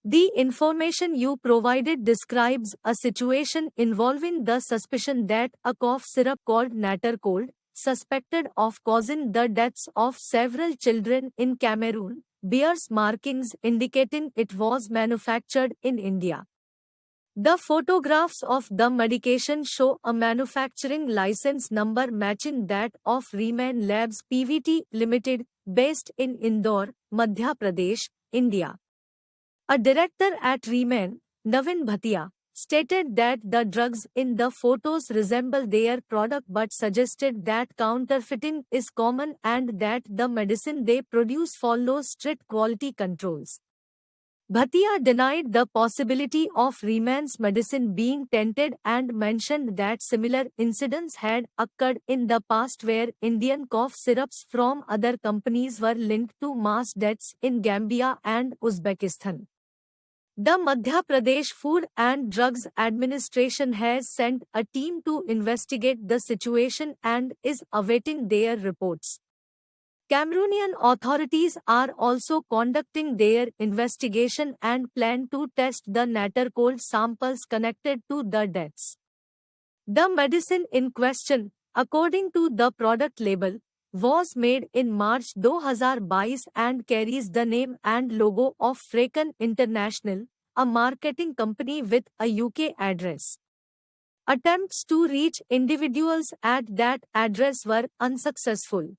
The information you provided describes a situation involving the suspicion that a cough syrup called Nattercold, suspected of causing the deaths of several children in Cameroon, bears markings indicating it was manufactured in India. The photographs of the medication show a manufacturing license number matching that of Riemann Labs Pvt Limited, based in Indore, Madhya Pradesh, India. A director at Riemann, Navin Bhatia, stated that the drugs in the photos resemble their product but suggested that counterfeiting is common and that the medicine they produce follows strict quality controls. Bhatia denied the possibility of Riemann's medicine being tainted and mentioned that similar incidents had occurred in the past where Indian cough syrups from other companies were linked to mass deaths in Gambia and Uzbekistan. The Madhya Pradesh Food and Drugs Administration has sent a team to investigate the situation and is awaiting their reports. Cameroonian authorities are also conducting their investigation and plan to test the Nattercold samples connected to the deaths. The medicine in question, according to the product label, was made in March 2022 and carries the name and logo of Frecken International, a marketing company with a UK address. Attempts to reach individuals at that address were unsuccessful.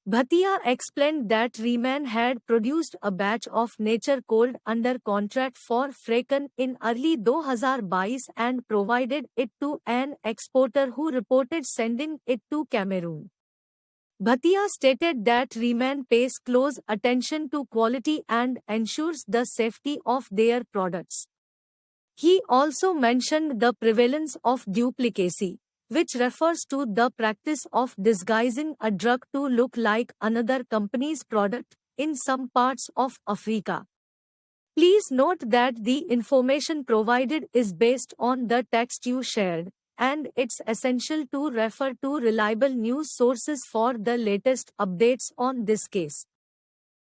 Bhatia explained that Riemann had produced a batch of Nattercold under contract for Frecken in early 2022 and provided it to an exporter who reported sending it to Cameroon. Bhatia stated that Riemann pays close attention to quality and ensures the safety of their products. He also mentioned the prevalence of duplicacy, which refers to the practice of disguising a drug to look like another company's product in some parts of Africa. Please note that the information provided is based on the text you shared, and it's essential to refer to reliable news sources for the latest updates on this case.